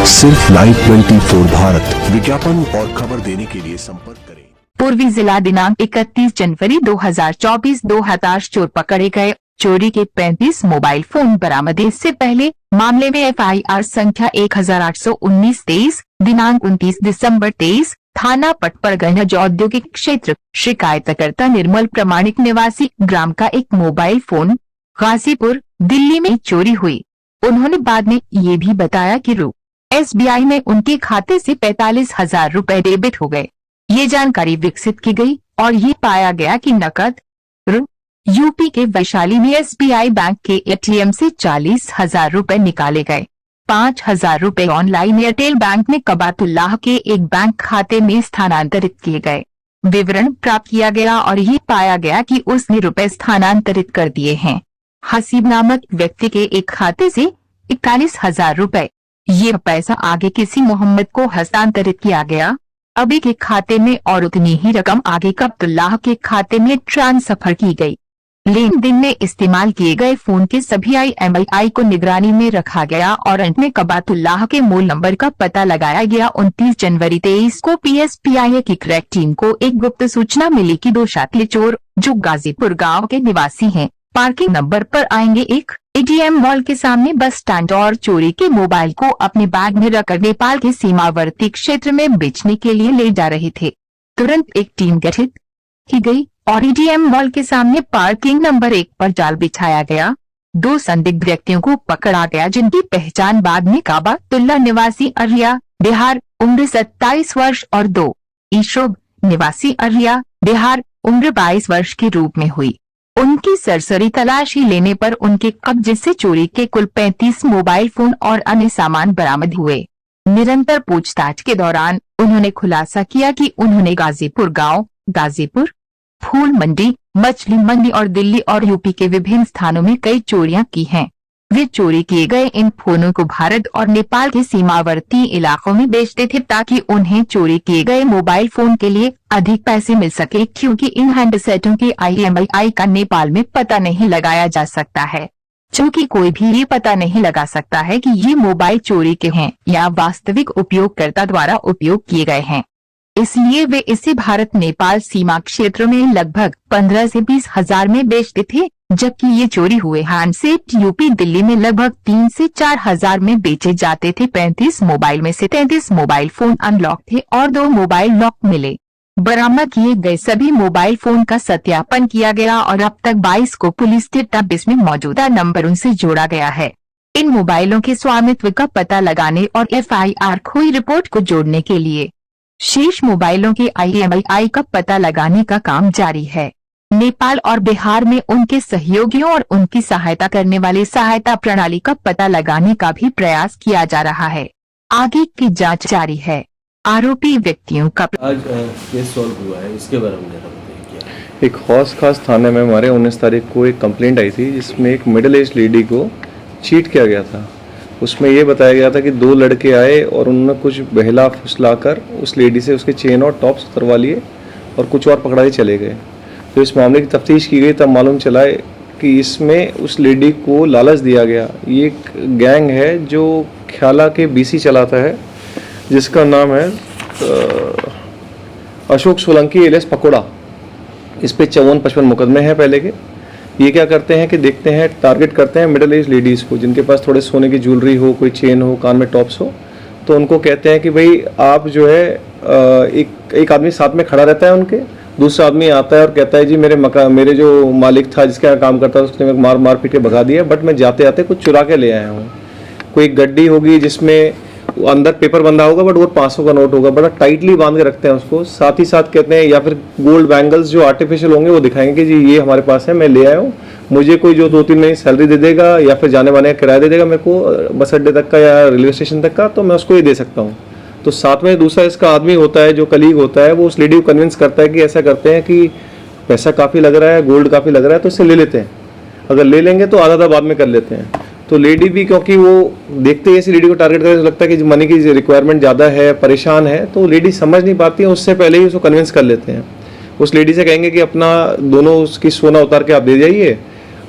सिर्फ लाइव 24 भारत विज्ञापन और खबर देने के लिए संपर्क करें। पूर्वी जिला दिनांक 31 जनवरी 2024 दो हताश चोर पकड़े गए। चोरी के 35 मोबाइल फोन बरामद। इससे पहले मामले में FIR संख्या 1819-23 दिनांक 29 दिसंबर 23 थाना पटपरगंज औद्योगिक क्षेत्र। शिकायतकर्ता निर्मल प्रमाणिक निवासी ग्राम का एक मोबाइल फोन गाजीपुर दिल्ली में चोरी हुई। उन्होंने बाद में ये भी बताया कि SBI में उनके खाते से 45,000 रुपए डेबिट हो गए। ये जानकारी विकसित की गई और ये पाया गया कि नकद यूपी के वैशाली में SBI बैंक के ATM से 40,000 रुपए निकाले गए। 5,000 रुपए ऑनलाइन एयरटेल बैंक में कबातुल्लाह के एक बैंक खाते में स्थानांतरित किए गए। विवरण प्राप्त किया गया और ये पाया गया कि उसने रुपए स्थानांतरित कर दिए हैं। हसीब नामक व्यक्ति के एक खाते से 41,000 रुपए। ये पैसा आगे किसी मोहम्मद को हस्तांतरित किया गया। अभी के खाते में और उतनी ही रकम आगे कब्तुल्लाह के खाते में ट्रांसफर की गई। लेन देन में इस्तेमाल किए गए फोन के सभी IMEI को निगरानी में रखा गया और अंत में कबातुल्लाह के मूल नंबर का पता लगाया गया। 29 जनवरी 23 को PSPIA की क्रैक टीम को एक गुप्त सूचना मिली कि 2 शातिर चोर जो गाजीपुर गांव के निवासी हैं पार्किंग नंबर पर आएंगे एक ATM मॉल के सामने बस स्टैंड और चोरी के मोबाइल को अपने बैग में रखकर नेपाल के सीमावर्ती क्षेत्र में बेचने के लिए ले जा रहे थे। तुरंत एक टीम गठित की गई और ATM मॉल के सामने पार्किंग नंबर 1 पर जाल बिछाया गया। 2 संदिग्ध व्यक्तियों को पकड़ा गया जिनकी पहचान बाद में काबातुल्लाह निवासी अरिया बिहार उम्र 27 वर्ष और 2 ईशोब निवासी अरिया बिहार उम्र 22 वर्ष के रूप में हुई। उनकी सरसरी तलाशी लेने पर उनके कब्जे से चोरी के कुल 35 मोबाइल फोन और अन्य सामान बरामद हुए। निरंतर पूछताछ के दौरान उन्होंने खुलासा किया कि उन्होंने गाजीपुर गांव, गाजीपुर, फूल मंडी, मछली मंडी और दिल्ली और यूपी के विभिन्न स्थानों में कई चोरियां की हैं। वे चोरी किए गए इन फोनों को भारत और नेपाल के सीमावर्ती इलाकों में बेचते थे ताकि उन्हें चोरी किए गए मोबाइल फोन के लिए अधिक पैसे मिल सके, क्योंकि इन हैंडसेटों के IMEI का नेपाल में पता नहीं लगाया जा सकता है। चूँकि कोई भी ये पता नहीं लगा सकता है कि ये मोबाइल चोरी के हैं या वास्तविक उपयोगकर्ता द्वारा उपयोग किए गए हैं, इसलिए वे इसे भारत नेपाल सीमा क्षेत्र में लगभग 15 से 20 हजार में बेचते थे, जबकि ये चोरी हुए हैंडसेट यूपी दिल्ली में लगभग 3 से 4 हजार में बेचे जाते थे। 35 मोबाइल में से 33 मोबाइल फोन अनलॉक थे और 2 मोबाइल लॉक मिले। बरामद किए गए सभी मोबाइल फोन का सत्यापन किया गया और अब तक 22 को पुलिस डेटाबेस में मौजूदा नंबरों से जोड़ा गया है। इन मोबाइलों के स्वामित्व का पता लगाने और FIR खोई रिपोर्ट को जोड़ने के लिए शेष मोबाइलों के IMEI का पता लगाने का काम जारी है। नेपाल और बिहार में उनके सहयोगियों और उनकी सहायता करने वाले सहायता प्रणाली का पता लगाने का भी प्रयास किया जा रहा है। आगे की जांच जारी है। आरोपी व्यक्तियों का आज केस सॉल्व हुआ है, इसके बारे में जरा बताइए क्या? एक हौस खास थाने में हमारे 19 तारीख को एक कंप्लेंट आई थी जिसमें एक मिडिल एज लेडी को चीट किया गया था। उसमें ये बताया गया था कि 2 लड़के आए और उन्होंने कुछ बहला फुसला कर उस लेडी से उसके चेन और टॉप्स उतरवा लिए और कुछ और पकड़ा के चले गए। तो इस मामले की तफ्तीश की गई तब मालूम चला है कि इसमें उस लेडी को लालच दिया गया। ये एक गैंग है जो ख्याला के BC चलाता है जिसका नाम है अशोक सोलंकी एलियास पकोड़ा। इस पे 54-55 मुकदमे हैं पहले के। ये क्या करते हैं कि देखते हैं, टारगेट करते हैं मिडिल एज लेडीज़ को जिनके पास थोड़े सोने की ज्वेलरी हो, कोई चेन हो, कान में टॉप्स हो, तो उनको कहते हैं कि भाई आप जो है एक आदमी साथ में खड़ा रहता है उनके, दूसरा आदमी आता है और कहता है जी मेरे जो मालिक था जिसके यहाँ काम करता था उसने मार पीट के भगा दिया, बट मैं जाते आते कुछ चुरा के ले आया हूँ। कोई गड्डी होगी जिसमें अंदर पेपर बंधा होगा बट वो 500 का नोट होगा, बड़ा टाइटली बांध के रखते हैं उसको। साथ ही साथ कहते हैं या फिर गोल्ड बैंगल्स जो आर्टिफिशियल होंगे वो दिखाएंगे कि जी ये हमारे पास है, मैं ले आया हूँ, मुझे कोई जो 2-3 महीने सैलरी दे देगा या फिर जाने वाने का किराया दे देगा मेरे को बस अड्डे तक का या रेलवे स्टेशन तक का, तो मैं उसको ये दे सकता हूँ। तो साथ में दूसरा इसका आदमी होता है जो कलीग होता है, वो उस लेडी को कन्विंस करता है कि ऐसा करते हैं कि पैसा काफ़ी लग रहा है, गोल्ड काफ़ी लग रहा है, तो इससे ले लेते हैं, अगर ले लेंगे तो आधा बाद में कर लेते हैं। तो लेडी भी क्योंकि वो देखते ही ऐसी लेडी को टारगेट करके लगता है कि मनी की रिक्वायरमेंट ज़्यादा है, परेशान है, तो लेडी समझ नहीं पाती है, उससे पहले ही उसको कन्विंस कर लेते हैं। उस लेडी से कहेंगे कि अपना दोनों उसकी सोना उतार के आप दे जाइए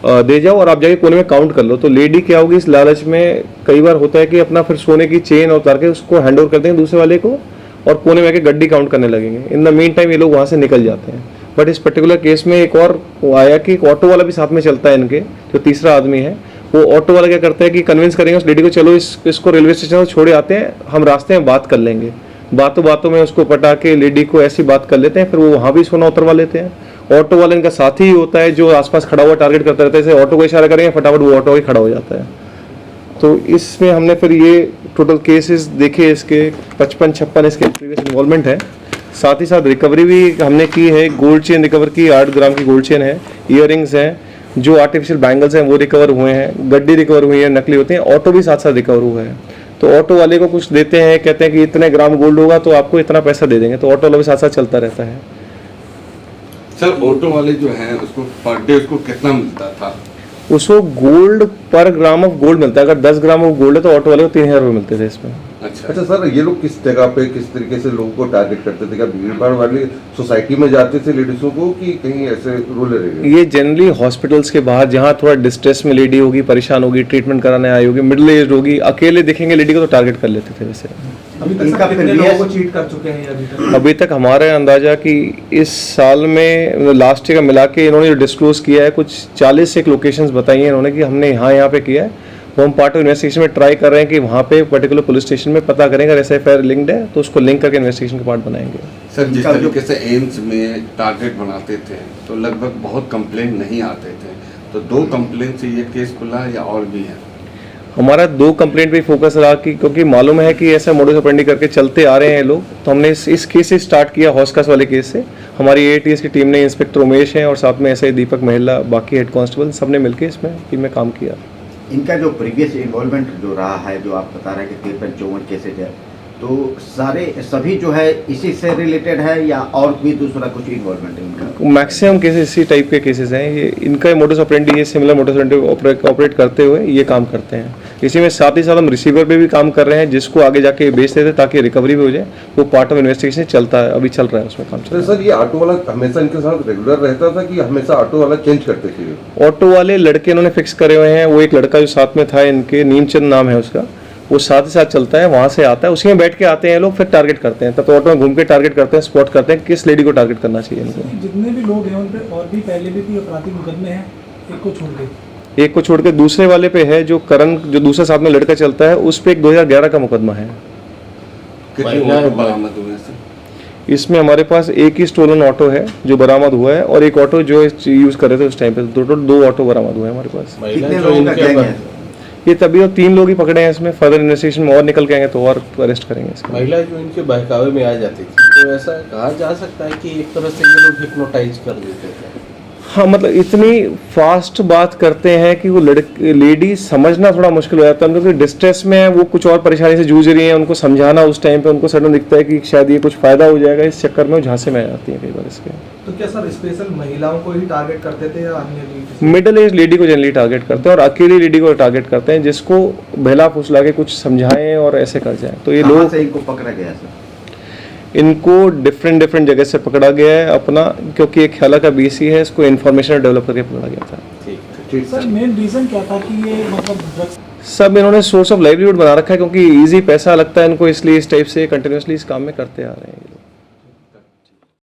दे जाओ और आप जाके कोने में काउंट कर लो। तो लेडी क्या होगी, इस लालच में कई बार होता है कि अपना फिर सोने की चेन उतार के उसको हैंड ओवर कर देंगे दूसरे वाले को और कोने में आके गड्डी काउंट करने लगेंगे। इन द मीन टाइम ये लोग वहाँ से निकल जाते हैं। बट इस पर्टिकुलर केस में एक और आया कि एक ऑटो वाला भी साथ में चलता है इनके, जो तीसरा आदमी है। वो ऑटो वाला क्या करता है कि कन्विंस करेंगे उस लेडी को, चलो इसको रेलवे स्टेशन से छोड़े आते हैं, हम रास्ते में बात कर लेंगे। बातों बातों में उसको पटा के लेडी को ऐसी बात कर लेते हैं, फिर वो वहाँ भी सोना उतरवा लेते हैं। ऑटो वाला इनका साथी ही होता है जो आसपास खड़ा हुआ टारगेट करता रहता है, जैसे ऑटो को इशारा करेंगे फटाफट वो ऑटो ही खड़ा हो जाता है। तो इसमें हमने फिर ये टोटल केसेस देखे, इसके 55-56 इसके प्रीवियस इन्वॉल्वमेंट है। साथ ही साथ रिकवरी भी हमने की है, गोल्ड चेन रिकवर की, 8 ग्राम की गोल्ड चेन है, इयररिंग्स हैं, जो आर्टिफिशियल बैंगल्स हैं वो रिकवर हुए हैं, गड्डी रिकवर हुई है, नकली होते हैं, ऑटो भी साथ साथ रिकवर हुआ है। तो ऑटो वाले को कुछ देते हैं, कहते हैं कि इतने ग्राम गोल्ड होगा तो आपको इतना पैसा दे देंगे, तो ऑटो वाला भी साथ साथ चलता रहता है। सर ऑटो वाले जो हैं उसको पर डे उसको कितना मिलता था? उसको गोल्ड पर ग्राम ऑफ गोल्ड मिलता है। अगर 10 ग्राम ऑफ गोल्ड है तो ऑटो वाले को 3000 रुपये मिलते थे इसमें। अच्छा सर, ये लोग किस जगह पे किस तरीके से लोगों को टारगेट करते थे? क्या भीड़ भाड़ वाली सोसाइटी में जाते थे लेडीजों को कि कहीं ऐसे रूरल एरिया? ये जनरली हॉस्पिटल्स के बाहर, जहाँ थोड़ा डिस्ट्रेस में लेडी होगी, परेशान होगी, ट्रीटमेंट कराने आई होगी, मिडिल एज होगी, अकेले दिखेंगे लेडी को तो टारगेट कर लेते थे वैसे। अभी तक कितने लोगों को चीट कर चुके हैं अभी तक? अभी तक हमारा अंदाजा कि इस साल में लास्ट ईयर का मिला के इन्होंने जो डिस्क्लोज किया है, कुछ 40 से एक लोकेशंस बताई हैं इन्होंने कि हमने यहाँ पे किया है। वो हम पार्ट ऑफ इन्वेस्टिगेशन में ट्राई कर रहे हैं कि वहाँ पे पर्टिकुलर पुलिस स्टेशन में पता करेंगे, अगर एफआईआर लिंक्ड है तो उसको लिंक करके इन्वेस्टिगेशन का पार्ट बनाएंगे। सर जिस तरीके से एम्स में टारगेट बनाते थे तो लगभग बहुत कंप्लेंट नहीं आते थे, तो 2 कंप्लेंट से ये केस खुला या और भी है? हमारा 2 कंप्लेंट पे फोकस रहा कि क्योंकि मालूम है कि ऐसा मोडस ऑपरेंडी करके चलते आ रहे हैं लोग, तो हमने इस केस से स्टार्ट किया, हॉस्कास वाले केस से। हमारी एटीएस की टीम ने, इंस्पेक्टर उमेश हैं और साथ में ऐसे दीपक महिला, बाकी हेड कांस्टेबल, सबने मिलकर इसमें टीम में काम किया। इनका जो प्रीवियस इन्वॉल्वमेंट जो रहा है, जो आप बता रहे हैं कि 53-54 केसेज है, तो सभी जो है इसी से रिलेटेड है या और भी दूसरा कुछ इन्वॉल्वमेंट है इनका? मैक्सिमम केसेस इसी टाइप के केसेस हैं। ये इनका मोडस ऑपरेंडी, ये सिमिलर मोडस ऑपरेंडी ऑपरेट करते हुए ये काम करते हैं। इसी में साथ ही साथ हम रिसीवर पे भी काम कर रहे हैं, जिसको आगे जाके बेचते थे ताकि रिकवरी भी हो जाए। वो पार्ट ऑफ इन्वेस्टिगेशन चलता है, अभी चल रहा है, उसमें काम चल रहा है। सर ये ऑटो वाला हमेशा इनके साथ रेगुलर रहता था कि हमेशा ऑटो वाला चेंज करते थे? ऑटो वाले लड़के इन्होंने फिक्स करे हुए हैं। वो एक लड़का जो साथ में था इनके, नीमचंद नाम है उसका, वो साथ ही साथ चलता है, वहाँ से आता है, उसी में बैठ के आते हैं लोग, फिर टारगेट करते हैं। तब तो ऑटो में घूम के टारगेट करते हैं, स्पॉट करते हैं किस लेडी को टारगेट करना चाहिए इनको। जितने भी लोग हैं उन पे और भी पहले भी कोई आपराधिक मुकदमे हैं, एक को छोड़ के? एक को छोड़ के दूसरे वाले पे है, जो करण, जो दूसरा साथ में लड़का चलता है, उस पे एक 2011 का मुकदमा है। कितने ऑटो बरामद हुए सर? इसमें हमारे पास एक ही स्टोलन ऑटो है जो बरामद हुआ है, और एक ऑटो जो यूज कर रहे थे उस टाइम पे। टोटल 2 ऑटो बरामद हुए हमारे पास। कितने लोगों का गैंग है? ये तभी और 3 लोग ही पकड़े हैं इसमें। फर्दर इन्वेस्टिगेशन में और निकल के आएंगे तो और अरेस्ट करेंगे इसको। महिला जो इनके बहकावे में आ जाती थी, तो ऐसा कहा जा सकता है कि एक तरह से ये लोग हिप्नोटाइज कर देते थे? हाँ, मतलब इतनी फास्ट बात करते हैं कि वो लेडी समझना थोड़ा मुश्किल हो जाता है। क्योंकि डिस्ट्रेस में है, वो कुछ और परेशानी से जूझ रही हैं, उनको समझाना उस टाइम पे उनको सडन दिखता है कि शायद ये कुछ फायदा हो जाएगा, इस चक्कर में वो झांसे में आ जाती है कई बार इसके। तो क्या सर स्पेशल महिलाओं को ही टारगेट करते थे या अन्य भी? मिडिल एज लेडी को जनरली टारगेट करते हैं और अकेली लेडी को टारगेट करते हैं, जिसको बहला फुसला के कुछ समझाएं और ऐसे कर जाएं। तो ये लोग से इनको पकड़ा गया सर? इनको डिफरेंट जगह से पकड़ा गया है अपना, क्योंकि एक ख्याला का बीसी है, इसको इन्फॉर्मेशन डेवलप करके पकड़ा गया था। ठीक सर मेन रीजन क्या था कि ये मतलब ड्रग्स? सब इन्होंने सोर्स ऑफ लाइवलीहुड बना रखा है, क्योंकि इजी पैसा लगता है इनको, इसलिए इस टाइप से कंटिन्यूसली इस काम में करते आ रहे हैं।